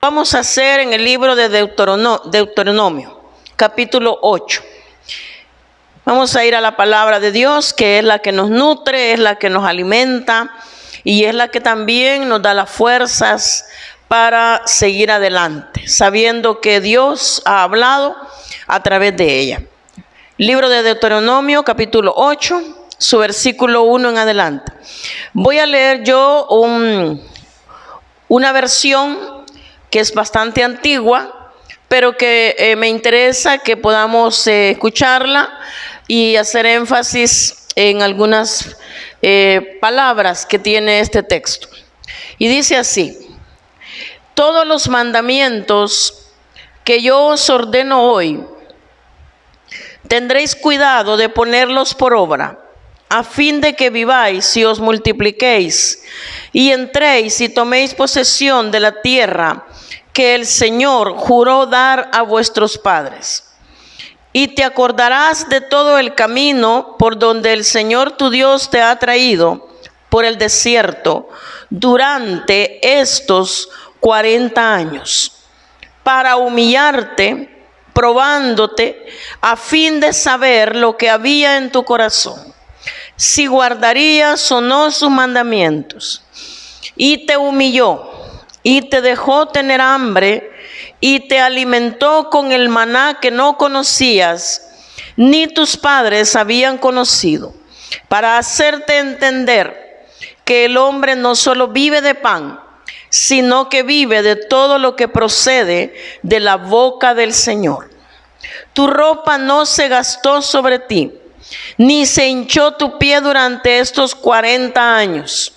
vamos a hacer en el libro de Deuteronomio, capítulo 8. Vamos a ir a la palabra de Dios, que es la que nos nutre, es la que nos alimenta y es la que también nos da las fuerzas para seguir adelante, sabiendo que Dios ha hablado a través de ella. Libro de Deuteronomio, capítulo 8, su versículo 1 en adelante. Voy a leer yo una versión que es bastante antigua, pero que me interesa que podamos escucharla y hacer énfasis en algunas palabras que tiene este texto. Y dice así: todos los mandamientos que yo os ordeno hoy, tendréis cuidado de ponerlos por obra, a fin de que viváis y os multipliquéis, y entréis y toméis posesión de la tierra que el Señor juró dar a vuestros padres. Y te acordarás de todo el camino por donde el Señor tu Dios te ha traído por el desierto durante estos 40 años, para humillarte, probándote, a fin de saber lo que había en tu corazón, si guardarías o no sus mandamientos. Y te humilló, y te dejó tener hambre, y te alimentó con el maná que no conocías, ni tus padres habían conocido, para hacerte entender que el hombre no solo vive de pan, sino que vive de todo lo que procede de la boca del Señor. Tu ropa no se gastó sobre ti, ni se hinchó tu pie durante estos 40 años.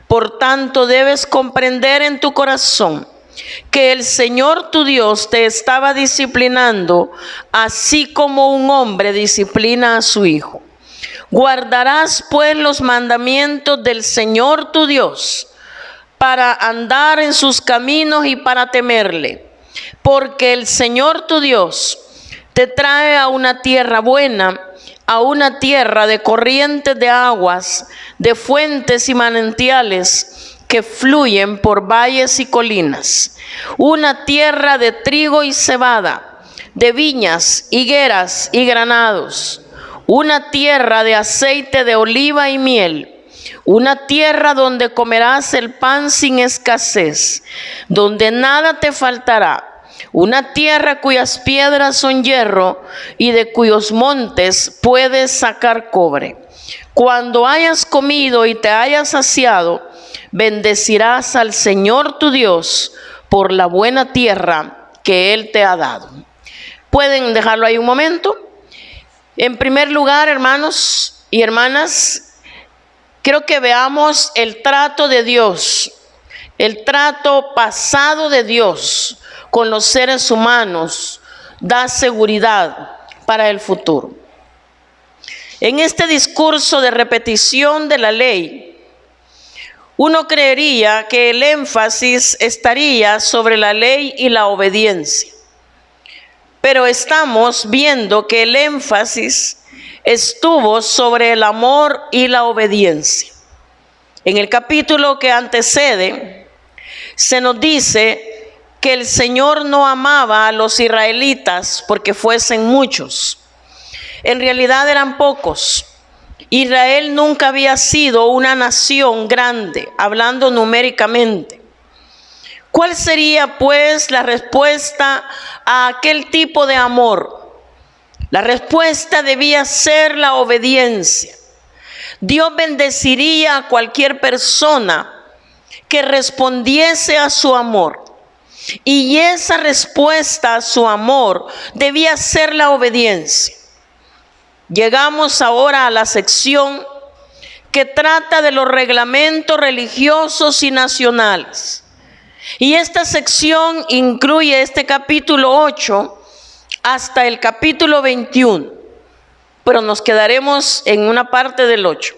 Por tanto, debes comprender en tu corazón que el Señor tu Dios te estaba disciplinando, así como un hombre disciplina a su hijo. Guardarás pues los mandamientos del Señor tu Dios, para andar en sus caminos y para temerle, porque el Señor tu Dios te trae a una tierra buena, a una tierra de corrientes de aguas, de fuentes y manantiales que fluyen por valles y colinas, una tierra de trigo y cebada, de viñas, higueras y granados, una tierra de aceite de oliva y miel, una tierra donde comerás el pan sin escasez, donde nada te faltará, una tierra cuyas piedras son hierro y de cuyos montes puedes sacar cobre. Cuando hayas comido y te hayas saciado, bendecirás al Señor tu Dios por la buena tierra que Él te ha dado. ¿Pueden dejarlo ahí un momento? En primer lugar, hermanos y hermanas, quiero que veamos el trato de Dios, el trato pasado de Dios con los seres humanos da seguridad para el futuro. En este discurso de repetición de la ley, uno creería que el énfasis estaría sobre la ley y la obediencia. Pero estamos viendo que el énfasis estuvo sobre el amor y la obediencia. En el capítulo que antecede, se nos dice que el Señor no amaba a los israelitas porque fuesen muchos. En realidad eran pocos. Israel nunca había sido una nación grande, hablando numéricamente. ¿Cuál sería, pues, la respuesta a aquel tipo de amor? La respuesta debía ser la obediencia. Dios bendeciría a cualquier persona que respondiese a su amor. Y esa respuesta a su amor debía ser la obediencia. Llegamos ahora a la sección que trata de los reglamentos religiosos y nacionales. Y esta sección incluye este capítulo 8 hasta el capítulo 21. Pero nos quedaremos en una parte del 8.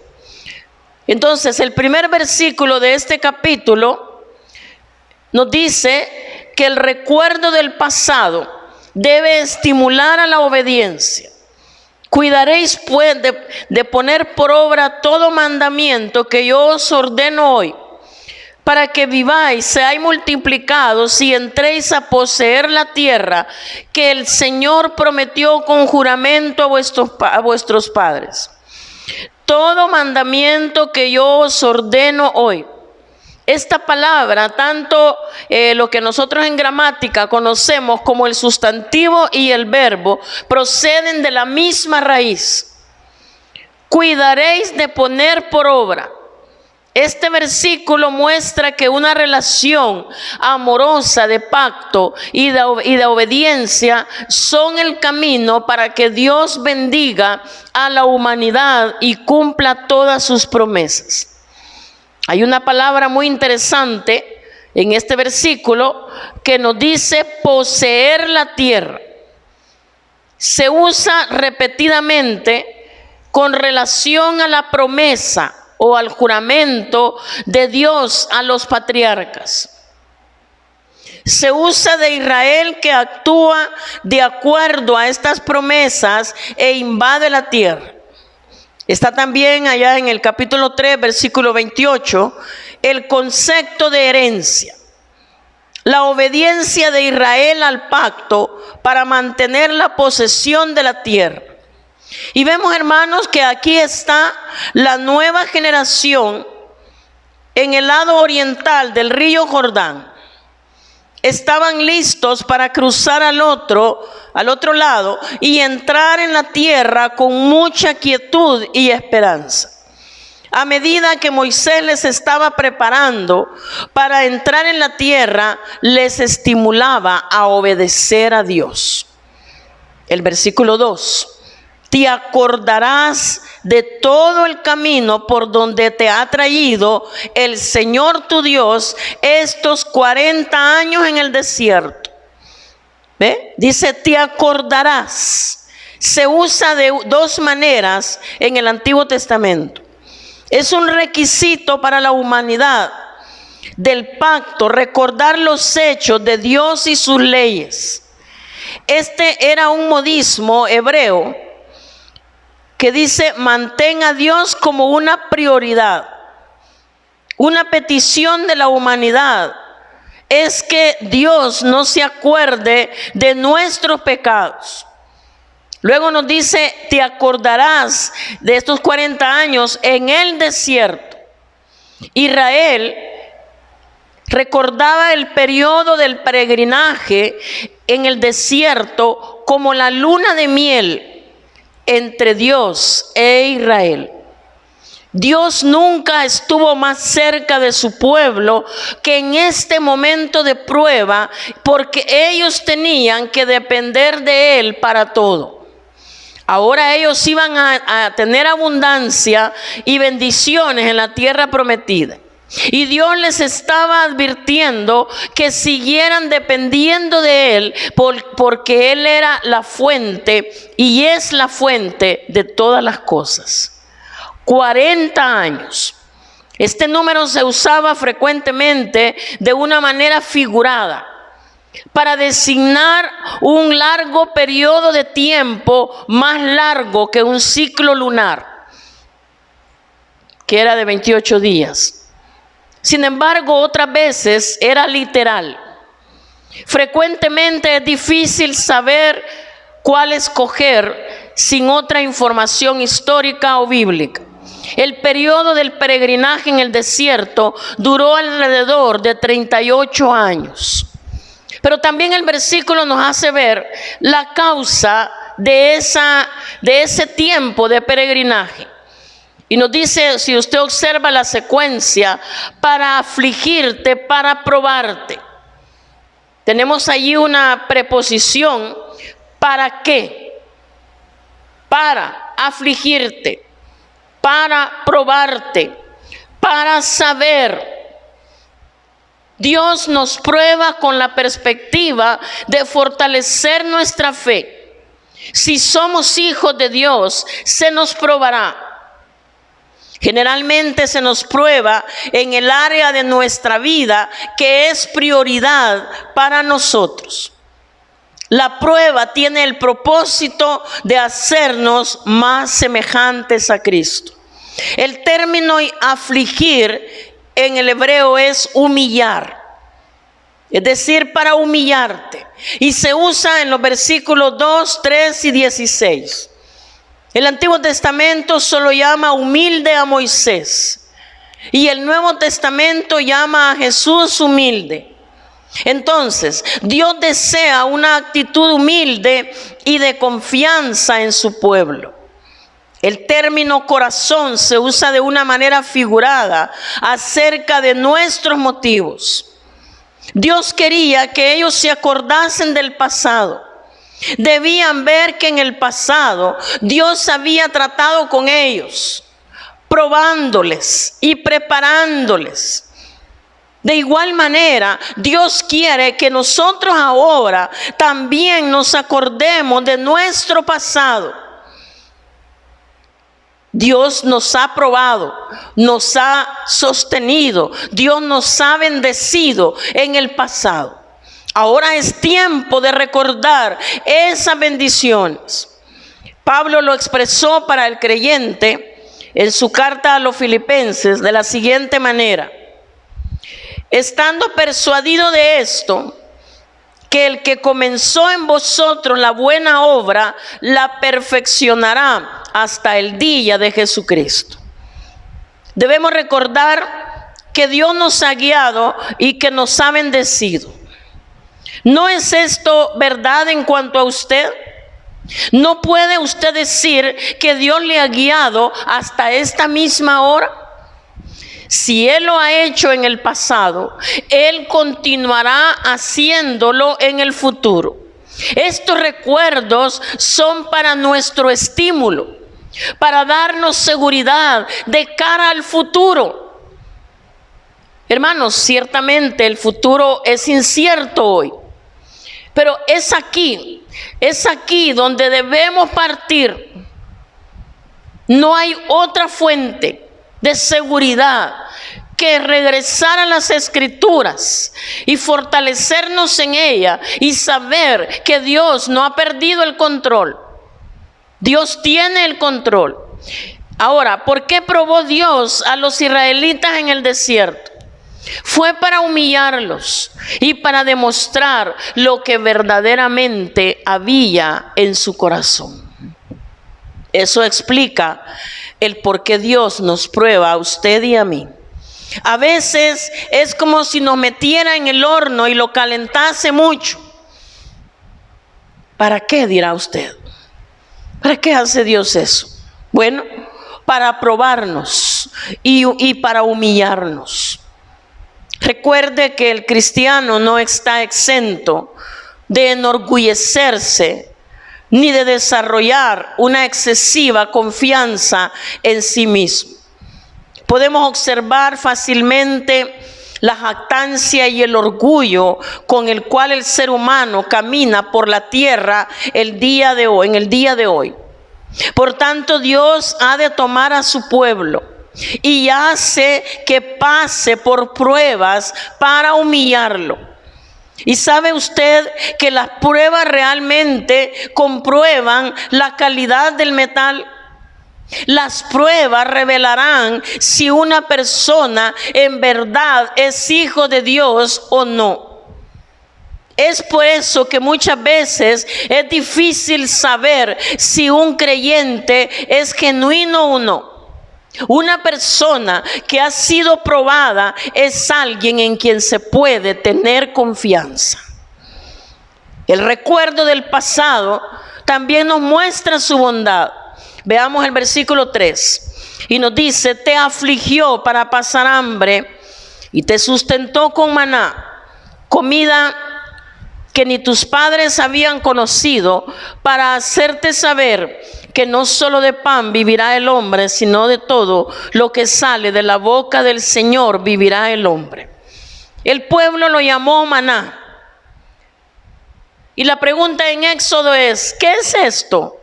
Entonces, el primer versículo de este capítulo nos dice que el recuerdo del pasado debe estimular a la obediencia. Cuidaréis pues de poner por obra todo mandamiento que yo os ordeno hoy, para que viváis, seáis multiplicados y entréis a poseer la tierra que el Señor prometió con juramento a vuestros padres. Todo mandamiento que yo os ordeno hoy. Esta palabra, tanto lo que nosotros en gramática conocemos como el sustantivo y el verbo, proceden de la misma raíz. Cuidaréis de poner por obra. Este versículo muestra que una relación amorosa de pacto y de obediencia son el camino para que Dios bendiga a la humanidad y cumpla todas sus promesas. Hay una palabra muy interesante en este versículo que nos dice poseer la tierra. Se usa repetidamente con relación a la promesa o al juramento de Dios a los patriarcas. Se usa de Israel que actúa de acuerdo a estas promesas e invade la tierra. Está también allá en el capítulo 3, versículo 28, el concepto de herencia. La obediencia de Israel al pacto para mantener la posesión de la tierra. Y vemos, hermanos, que aquí está la nueva generación en el lado oriental del río Jordán. Estaban listos para cruzar al otro lado y entrar en la tierra con mucha quietud y esperanza. A medida que Moisés les estaba preparando para entrar en la tierra, les estimulaba a obedecer a Dios. El versículo 2. Te acordarás de todo el camino por donde te ha traído el Señor tu Dios estos 40 años en el desierto. ¿Ve? Dice, te acordarás. Se usa de dos maneras en el Antiguo Testamento. Es un requisito para la humanidad del pacto, recordar los hechos de Dios y sus leyes. Este era un modismo hebreo que dice, mantén a Dios como una prioridad. Una petición de la humanidad es que Dios no se acuerde de nuestros pecados. Luego nos dice, te acordarás de estos 40 años en el desierto. Israel recordaba el periodo del peregrinaje en el desierto como la luna de miel entre Dios e Israel. Dios nunca estuvo más cerca de su pueblo que en este momento de prueba, porque ellos tenían que depender de Él para todo. Ahora ellos iban a tener abundancia y bendiciones en la tierra prometida. Y Dios les estaba advirtiendo que siguieran dependiendo de Él, porque Él era la fuente y es la fuente de todas las cosas. 40 años. Este número se usaba frecuentemente de una manera figurada para designar un largo periodo de tiempo, más largo que un ciclo lunar, que era de 28 días. Sin embargo, otras veces era literal. Frecuentemente es difícil saber cuál escoger sin otra información histórica o bíblica. El periodo del peregrinaje en el desierto duró alrededor de 38 años. Pero también el versículo nos hace ver la causa de ese tiempo de peregrinaje. Y nos dice, si usted observa la secuencia, para afligirte, para probarte. Tenemos allí una preposición, ¿para qué? Para afligirte, para probarte, para saber. Dios nos prueba con la perspectiva de fortalecer nuestra fe. Si somos hijos de Dios, se nos probará. Generalmente se nos prueba en el área de nuestra vida que es prioridad para nosotros. La prueba tiene el propósito de hacernos más semejantes a Cristo. El término afligir en el hebreo es humillar, es decir, para humillarte. Y se usa en los versículos 2, 3 y 16. El Antiguo Testamento solo llama humilde a Moisés y el Nuevo Testamento llama a Jesús humilde. Entonces, Dios desea una actitud humilde y de confianza en su pueblo. El término corazón se usa de una manera figurada acerca de nuestros motivos. Dios quería que ellos se acordasen del pasado. Debían ver que en el pasado Dios había tratado con ellos, probándoles y preparándoles. De igual manera, Dios quiere que nosotros ahora también nos acordemos de nuestro pasado. Dios nos ha probado, nos ha sostenido, Dios nos ha bendecido en el pasado. Ahora es tiempo de recordar esas bendiciones. Pablo lo expresó para el creyente en su carta a los Filipenses de la siguiente manera: estando persuadido de esto, que el que comenzó en vosotros la buena obra, la perfeccionará hasta el día de Jesucristo. Debemos recordar que Dios nos ha guiado y que nos ha bendecido. ¿No es esto verdad en cuanto a usted? ¿No puede usted decir que Dios le ha guiado hasta esta misma hora? Si Él lo ha hecho en el pasado, Él continuará haciéndolo en el futuro. Estos recuerdos son para nuestro estímulo, para darnos seguridad de cara al futuro. Hermanos, ciertamente el futuro es incierto hoy, pero es aquí donde debemos partir. No hay otra fuente de seguridad que regresar a las Escrituras y fortalecernos en ella y saber que Dios no ha perdido el control. Dios tiene el control. Ahora, ¿por qué probó Dios a los israelitas en el desierto? Fue para humillarlos y para demostrar lo que verdaderamente había en su corazón. Eso explica el por qué Dios nos prueba a usted y a mí. A veces es como si nos metiera en el horno y lo calentase mucho. ¿Para qué, dirá usted? ¿Para qué hace Dios eso? Bueno, para probarnos y para humillarnos. Recuerde que el cristiano no está exento de enorgullecerse ni de desarrollar una excesiva confianza en sí mismo. Podemos observar fácilmente la jactancia y el orgullo con el cual el ser humano camina por la tierra en el día de hoy. Por tanto, Dios ha de tomar a su pueblo y hace que pase por pruebas para humillarlo. Y sabe usted que las pruebas realmente comprueban la calidad del metal. Las pruebas revelarán si una persona en verdad es hijo de Dios o no. Es por eso que muchas veces es difícil saber si un creyente es genuino o no. Una persona que ha sido probada es alguien en quien se puede tener confianza. El recuerdo del pasado también nos muestra su bondad. Veamos el versículo 3 y nos dice: te afligió para pasar hambre y te sustentó con maná, comida que ni tus padres habían conocido, para hacerte saber que no solo de pan vivirá el hombre, sino de todo lo que sale de la boca del Señor vivirá el hombre. El pueblo lo llamó maná. Y la pregunta en Éxodo es: ¿qué es esto?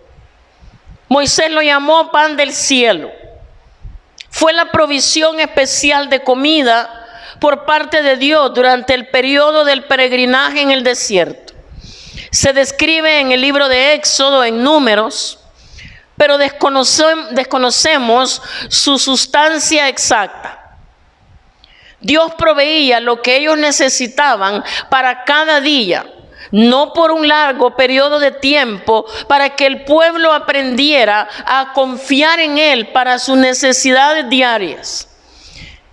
Moisés lo llamó pan del cielo. Fue la provisión especial de comida por parte de Dios durante el periodo del peregrinaje en el desierto. Se describe en el libro de Éxodo, en Números, pero desconocemos su sustancia exacta. Dios proveía lo que ellos necesitaban para cada día, no por un largo periodo de tiempo, para que el pueblo aprendiera a confiar en Él para sus necesidades diarias.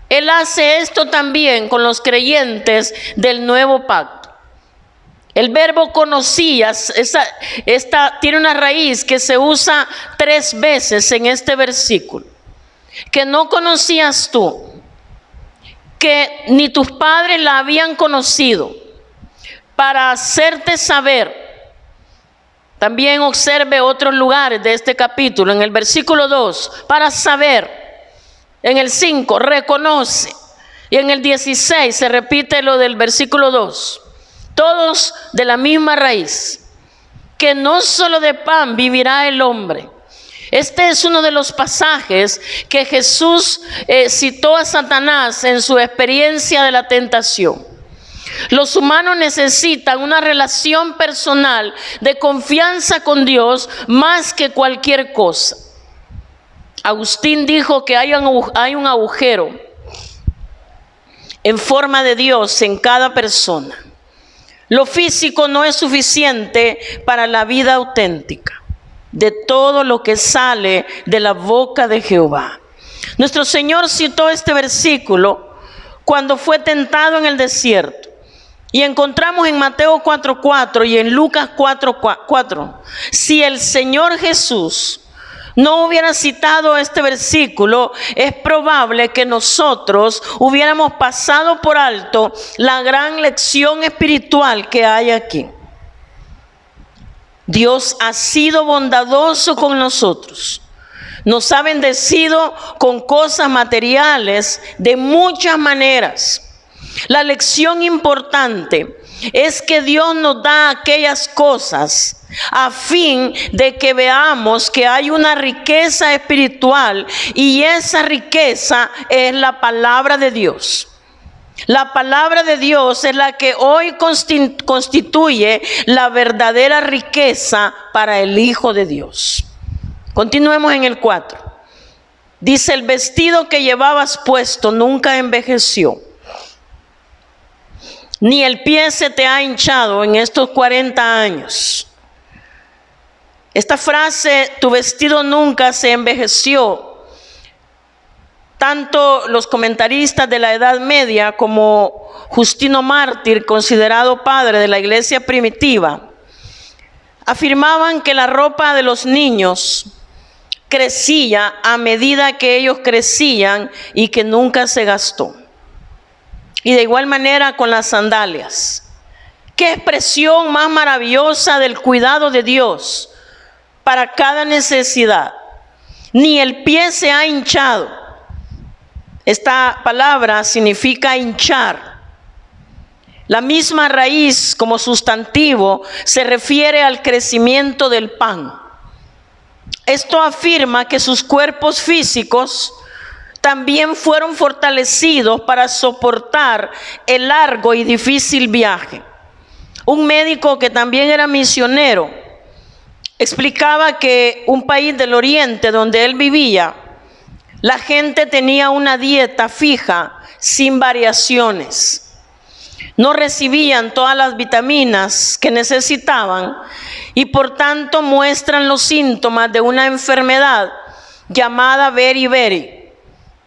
Él hace esto también con los creyentes del nuevo pacto. El verbo conocía, tiene una raíz que se usa 3 veces en este versículo. Que no conocías tú, que ni tus padres la habían conocido, para hacerte saber. También observe otros lugares de este capítulo. En el versículo 2, para saber. En el 5, reconoce. Y en el 16 se repite lo del versículo 2. Todos de la misma raíz. Que no solo de pan vivirá el hombre. Este es uno de los pasajes que Jesús citó a Satanás en su experiencia de la tentación. Los humanos necesitan una relación personal de confianza con Dios más que cualquier cosa. Agustín dijo que hay un agujero en forma de Dios en cada persona. Lo físico no es suficiente para la vida auténtica de todo lo que sale de la boca de Jehová. Nuestro Señor citó este versículo cuando fue tentado en el desierto. Y encontramos en Mateo 4:4 y en Lucas 4:4. Si el Señor Jesús no hubiera citado este versículo, es probable que nosotros hubiéramos pasado por alto la gran lección espiritual que hay aquí. Dios ha sido bondadoso con nosotros. Nos ha bendecido con cosas materiales de muchas maneras. La lección importante es que Dios nos da aquellas cosas a fin de que veamos que hay una riqueza espiritual, y esa riqueza es la palabra de Dios. La palabra de Dios es la que hoy constituye la verdadera riqueza para el Hijo de Dios. Continuemos en el 4. Dice: el vestido que llevabas puesto nunca envejeció, ni el pie se te ha hinchado en estos 40 años. Esta frase, tu vestido nunca se envejeció, tanto los comentaristas de la Edad Media como Justino Mártir, considerado padre de la iglesia primitiva, afirmaban que la ropa de los niños crecía a medida que ellos crecían y que nunca se gastó. Y de igual manera con las sandalias. Qué expresión más maravillosa del cuidado de Dios para cada necesidad. Ni el pie se ha hinchado. Esta palabra significa hinchar. La misma raíz como sustantivo se refiere al crecimiento del pan. Esto afirma que sus cuerpos físicos también fueron fortalecidos para soportar el largo y difícil viaje. Un médico que también era misionero explicaba que un país del oriente donde él vivía, la gente tenía una dieta fija, sin variaciones. No recibían todas las vitaminas que necesitaban y por tanto muestran los síntomas de una enfermedad llamada beriberi,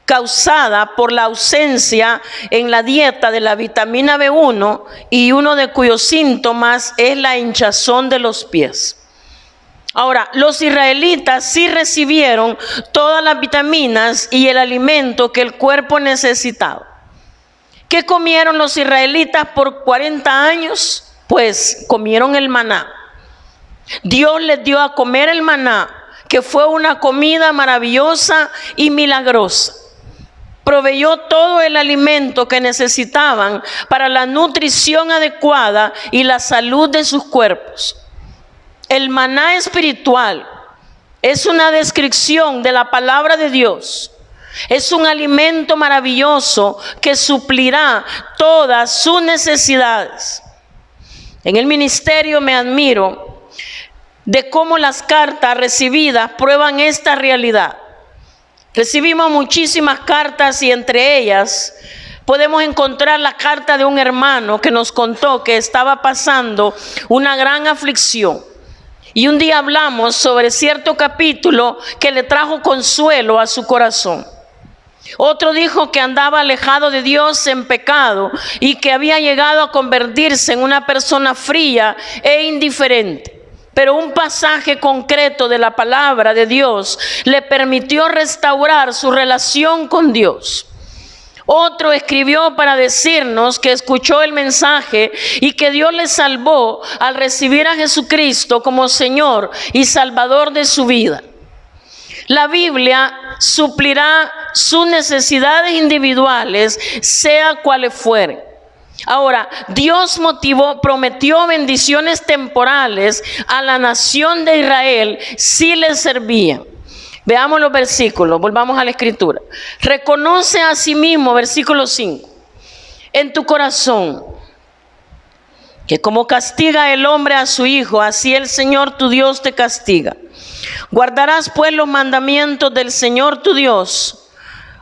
causada por la ausencia en la dieta de la vitamina B1, y uno de cuyos síntomas es la hinchazón de los pies. Ahora, los israelitas sí recibieron todas las vitaminas y el alimento que el cuerpo necesitaba. ¿Qué comieron los israelitas por 40 años? Pues comieron el maná. Dios les dio a comer el maná, que fue una comida maravillosa y milagrosa. Proveyó todo el alimento que necesitaban para la nutrición adecuada y la salud de sus cuerpos. El maná espiritual es una descripción de la palabra de Dios. Es un alimento maravilloso que suplirá todas sus necesidades. En el ministerio me admiro de cómo las cartas recibidas prueban esta realidad. Recibimos muchísimas cartas y entre ellas podemos encontrar la carta de un hermano que nos contó que estaba pasando una gran aflicción. Y un día hablamos sobre cierto capítulo que le trajo consuelo a su corazón. Otro dijo que andaba alejado de Dios en pecado y que había llegado a convertirse en una persona fría e indiferente. Pero un pasaje concreto de la palabra de Dios le permitió restaurar su relación con Dios. Otro escribió para decirnos que escuchó el mensaje y que Dios le salvó al recibir a Jesucristo como Señor y Salvador de su vida. La Biblia suplirá sus necesidades individuales, sea cuales fueren. Ahora, Dios prometió bendiciones temporales a la nación de Israel si les servían. Veamos los versículos, volvamos a la escritura. Reconoce a sí mismo, versículo 5, en tu corazón, que como castiga el hombre a su hijo, así el Señor tu Dios te castiga. Guardarás pues los mandamientos del Señor tu Dios,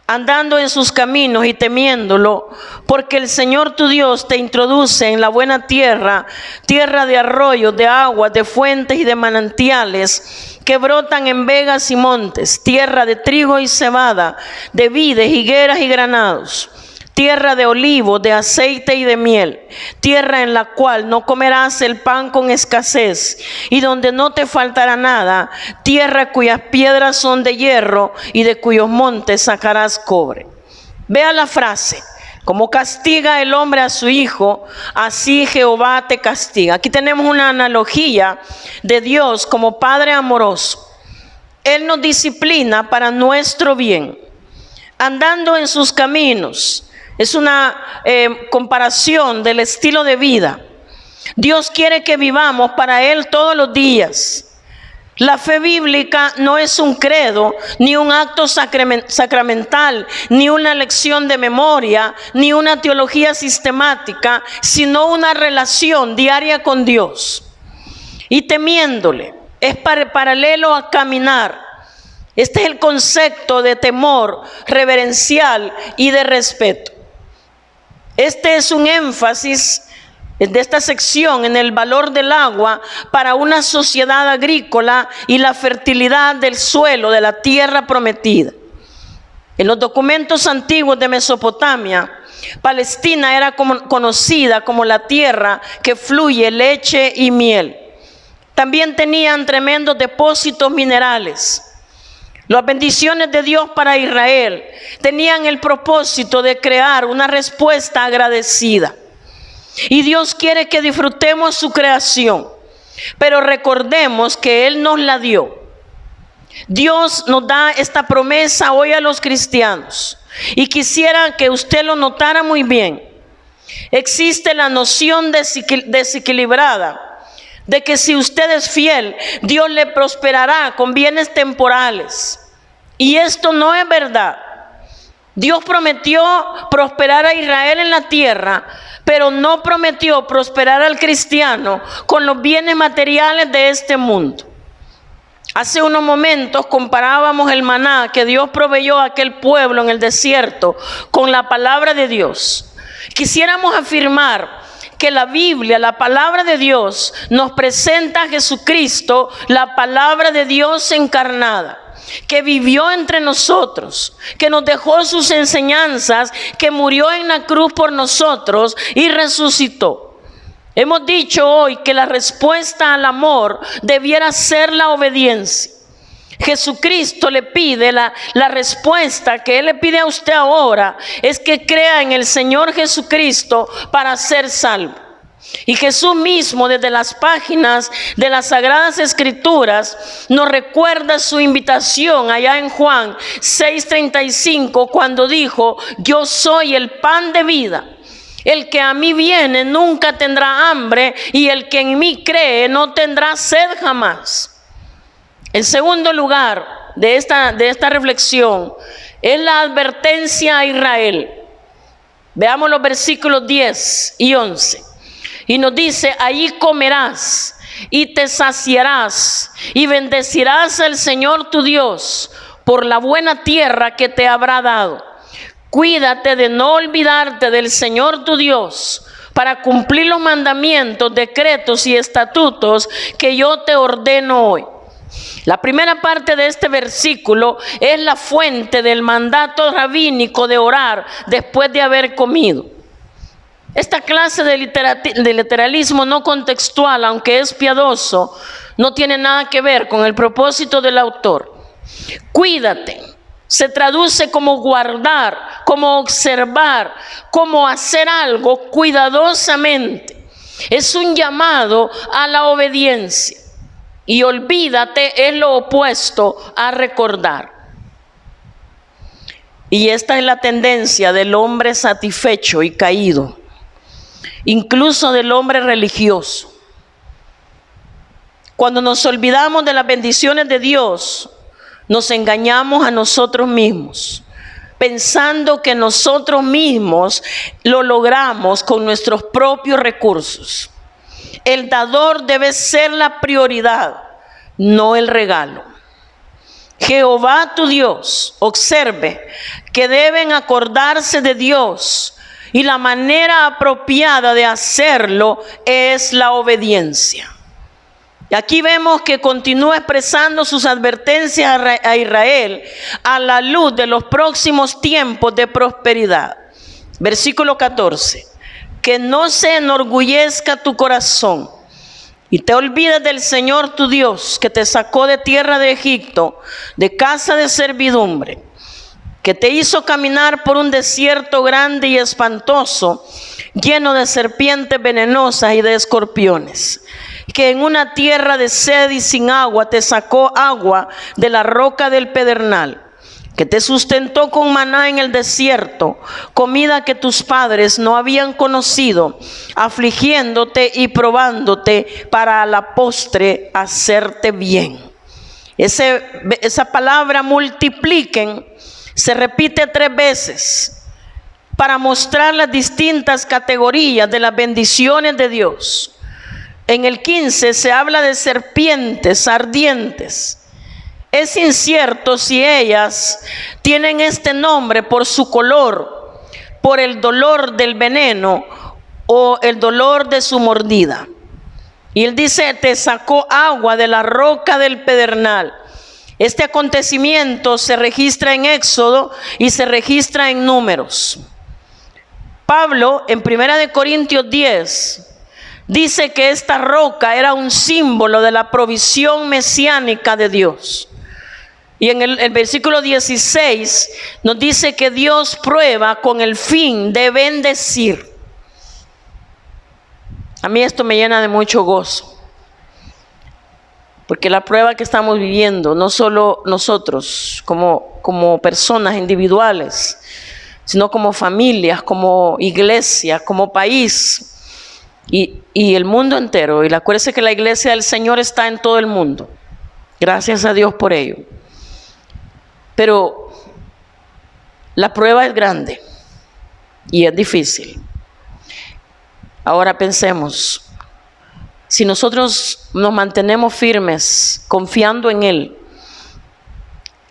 andando en sus caminos y temiéndolo, porque el Señor tu Dios te introduce en la buena tierra, tierra de arroyos, de aguas, de fuentes y de manantiales, que brotan en vegas y montes, tierra de trigo y cebada, de vides, higueras y granados, tierra de olivos, de aceite y de miel, tierra en la cual no comerás el pan con escasez y donde no te faltará nada, tierra cuyas piedras son de hierro y de cuyos montes sacarás cobre. Vea la frase: como castiga el hombre a su hijo, así Jehová te castiga. Aquí tenemos una analogía de Dios como Padre amoroso. Él nos disciplina para nuestro bien, andando en sus caminos. Es una comparación del estilo de vida. Dios quiere que vivamos para Él todos los días. La fe bíblica no es un credo, ni un acto sacramental, ni una lección de memoria, ni una teología sistemática, sino una relación diaria con Dios. Y temiéndole, es paralelo a caminar. Este es el concepto de temor reverencial y de respeto. Este es un énfasis de esta sección en el valor del agua para una sociedad agrícola y la fertilidad del suelo de la tierra prometida. En los documentos antiguos de Mesopotamia, Palestina era conocida como la tierra que fluye leche y miel. También tenían tremendos depósitos minerales. Las bendiciones de Dios para Israel tenían el propósito de crear una respuesta agradecida. Y Dios quiere que disfrutemos su creación, pero recordemos que Él nos la dio. Dios nos da esta promesa hoy a los cristianos y quisiera que usted lo notara muy bien. Existe la noción desequilibrada de que si usted es fiel, Dios le prosperará con bienes temporales. Y esto no es verdad. Dios prometió prosperar a Israel en la tierra, pero no prometió prosperar al cristiano con los bienes materiales de este mundo. Hace unos momentos comparábamos el maná que Dios proveyó a aquel pueblo en el desierto con la palabra de Dios. Quisiéramos afirmar que la Biblia, la palabra de Dios, nos presenta a Jesucristo, la palabra de Dios encarnada, que vivió entre nosotros, que nos dejó sus enseñanzas, que murió en la cruz por nosotros y resucitó. Hemos dicho hoy que la respuesta al amor debiera ser la obediencia. Jesucristo le pide, la respuesta que Él le pide a usted ahora es que crea en el Señor Jesucristo para ser salvo. Y Jesús mismo, desde las páginas de las Sagradas Escrituras, nos recuerda su invitación allá en Juan 6:35, cuando dijo: yo soy el pan de vida. El que a mí viene nunca tendrá hambre, y el que en mí cree no tendrá sed jamás. En segundo lugar de esta reflexión es la advertencia a Israel. Veamos los versículos 10 y 11. Y nos dice: allí comerás y te saciarás y bendecirás al Señor tu Dios por la buena tierra que te habrá dado. Cuídate de no olvidarte del Señor tu Dios para cumplir los mandamientos, decretos y estatutos que yo te ordeno hoy. La primera parte de este versículo es la fuente del mandato rabínico de orar después de haber comido. Esta clase de literalismo no contextual, aunque es piadoso, no tiene nada que ver con el propósito del autor. Cuídate se traduce como guardar, como observar, como hacer algo cuidadosamente. Es un llamado a la obediencia. Y olvídate es lo opuesto a recordar. Y esta es la tendencia del hombre satisfecho y caído, incluso del hombre religioso. Cuando nos olvidamos de las bendiciones de Dios, nos engañamos a nosotros mismos, pensando que nosotros mismos lo logramos con nuestros propios recursos. El dador debe ser la prioridad, no el regalo. Jehová tu Dios, observe que deben acordarse de Dios y la manera apropiada de hacerlo es la obediencia. Y aquí vemos que continúa expresando sus advertencias a Israel a la luz de los próximos tiempos de prosperidad. Versículo 14. Que no se enorgullezca tu corazón y te olvides del Señor tu Dios, que te sacó de tierra de Egipto, de casa de servidumbre, que te hizo caminar por un desierto grande y espantoso, lleno de serpientes venenosas y de escorpiones, que en una tierra de sed y sin agua te sacó agua de la roca del pedernal, que te sustentó con maná en el desierto, comida que tus padres no habían conocido, afligiéndote y probándote para a la postre hacerte bien. Esa palabra multipliquen se repite 3 veces para mostrar las distintas categorías de las bendiciones de Dios. En el 15 se habla de serpientes ardientes. Es incierto si ellas tienen este nombre por su color, por el dolor del veneno o el dolor de su mordida. Y él dice, te sacó agua de la roca del pedernal. Este acontecimiento se registra en Éxodo y se registra en Números. Pablo en 1 Corintios 10 dice que esta roca era un símbolo de la provisión mesiánica de Dios. Y en el versículo 16 nos dice que Dios prueba con el fin de bendecir. A mí esto me llena de mucho gozo, porque la prueba que estamos viviendo, no solo nosotros como personas individuales, sino como familias, como iglesia, como país y el mundo entero. Y acuérdense que la iglesia del Señor está en todo el mundo. Gracias a Dios por ello. Pero la prueba es grande y es difícil. Ahora pensemos, si nosotros nos mantenemos firmes, confiando en Él,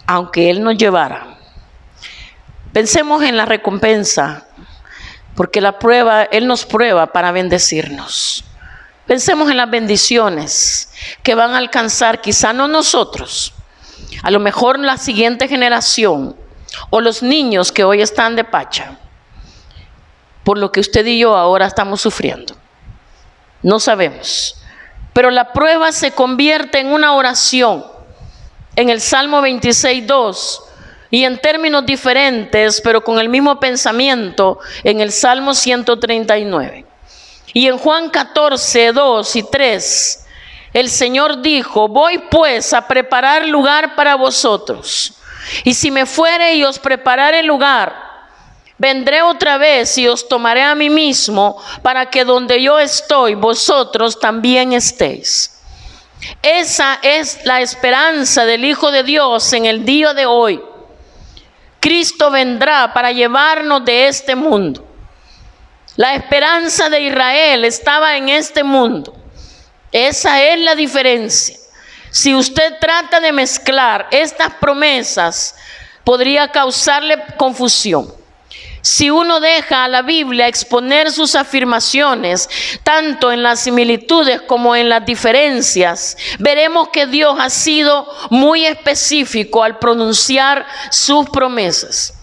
aunque Él nos llevara, pensemos en la recompensa, porque la prueba, Él nos prueba para bendecirnos. Pensemos en las bendiciones que van a alcanzar, quizá no nosotros, a lo mejor la siguiente generación o los niños que hoy están de pacha, por lo que usted y yo ahora estamos sufriendo. No sabemos. Pero la prueba se convierte en una oración. En el Salmo 26:2 y en términos diferentes, pero con el mismo pensamiento, en el Salmo 139. Y en Juan 14:2 y 3, el Señor dijo, voy pues a preparar lugar para vosotros. Y si me fuere y os preparare lugar, vendré otra vez y os tomaré a mí mismo, para que donde yo estoy, vosotros también estéis. Esa es la esperanza del Hijo de Dios en el día de hoy. Cristo vendrá para llevarnos de este mundo. La esperanza de Israel estaba en este mundo. Esa es la diferencia. Si usted trata de mezclar estas promesas, podría causarle confusión. Si uno deja a la Biblia exponer sus afirmaciones, tanto en las similitudes como en las diferencias, veremos que Dios ha sido muy específico al pronunciar sus promesas.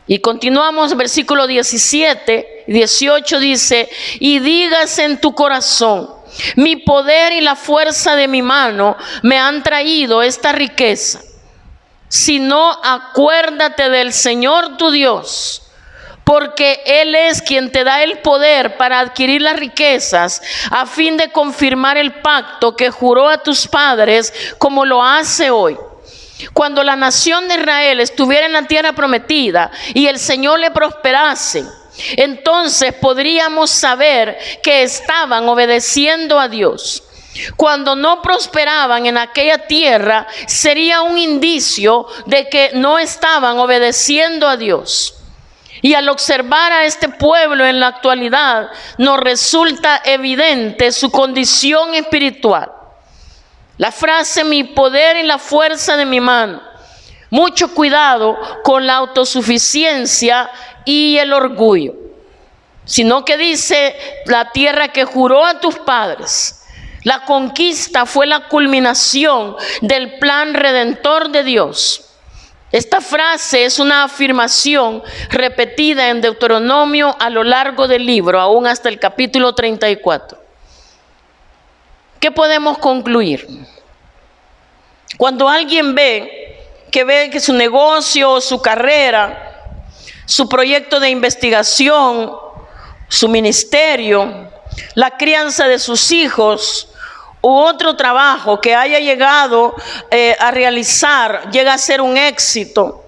Y continuamos, versículo 17 y 18 dice: y digas en tu corazón, mi poder y la fuerza de mi mano me han traído esta riqueza. Sino acuérdate del Señor tu Dios, porque Él es quien te da el poder para adquirir las riquezas, a fin de confirmar el pacto que juró a tus padres, como lo hace hoy. Cuando la nación de Israel estuviera en la tierra prometida y el Señor le prosperase, entonces podríamos saber que estaban obedeciendo a Dios. Cuando no prosperaban en aquella tierra, sería un indicio de que no estaban obedeciendo a Dios. Y al observar a este pueblo en la actualidad, nos resulta evidente su condición espiritual. La frase mi poder y la fuerza de mi mano. Mucho cuidado con la autosuficiencia y el orgullo. Sino que dice la tierra que juró a tus padres. La conquista fue la culminación del plan redentor de Dios. Esta frase es una afirmación repetida en Deuteronomio a lo largo del libro, aún hasta el capítulo 34. ¿Qué podemos concluir? Cuando alguien ve que su negocio, su carrera, su proyecto de investigación, su ministerio, la crianza de sus hijos u otro trabajo que haya llegado a realizar, llega a ser un éxito,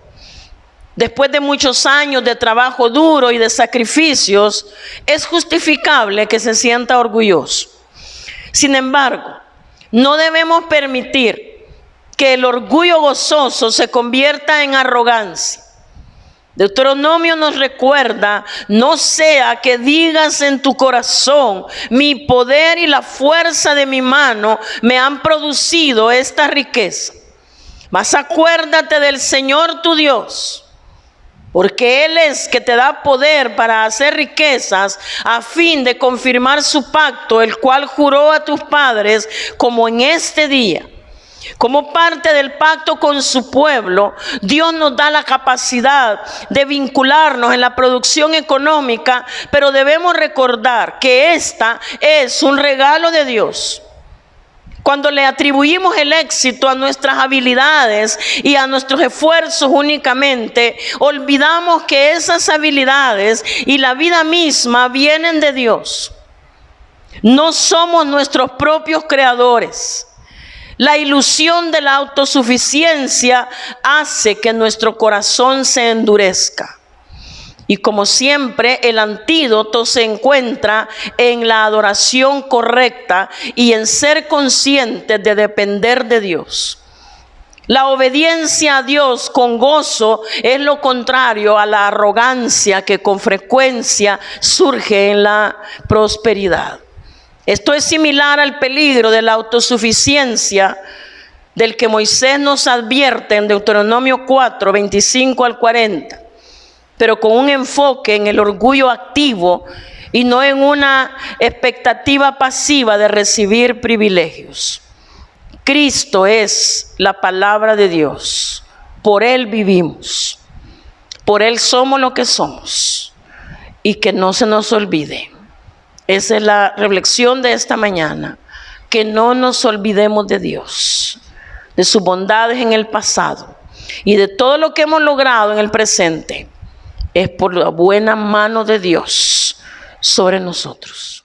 después de muchos años de trabajo duro y de sacrificios, es justificable que se sienta orgulloso. Sin embargo, no debemos permitir que el orgullo gozoso se convierta en arrogancia. Deuteronomio nos recuerda: no sea que digas en tu corazón, mi poder y la fuerza de mi mano me han producido esta riqueza. Mas acuérdate del Señor tu Dios, porque Él es que te da poder para hacer riquezas, a fin de confirmar su pacto, el cual juró a tus padres, como en este día. Como parte del pacto con su pueblo, Dios nos da la capacidad de vincularnos en la producción económica, pero debemos recordar que esta es un regalo de Dios. Cuando le atribuimos el éxito a nuestras habilidades y a nuestros esfuerzos únicamente, olvidamos que esas habilidades y la vida misma vienen de Dios. No somos nuestros propios creadores. La ilusión de la autosuficiencia hace que nuestro corazón se endurezca. Y como siempre, el antídoto se encuentra en la adoración correcta y en ser conscientes de depender de Dios. La obediencia a Dios con gozo es lo contrario a la arrogancia que con frecuencia surge en la prosperidad. Esto es similar al peligro de la autosuficiencia del que Moisés nos advierte en Deuteronomio 4, 25 al 40. Pero con un enfoque en el orgullo activo y no en una expectativa pasiva de recibir privilegios. Cristo es la palabra de Dios. Por Él vivimos. Por Él somos lo que somos. Y que no se nos olvide. Esa es la reflexión de esta mañana. Que no nos olvidemos de Dios, de sus bondades en el pasado y de todo lo que hemos logrado en el presente. Es por la buena mano de Dios sobre nosotros.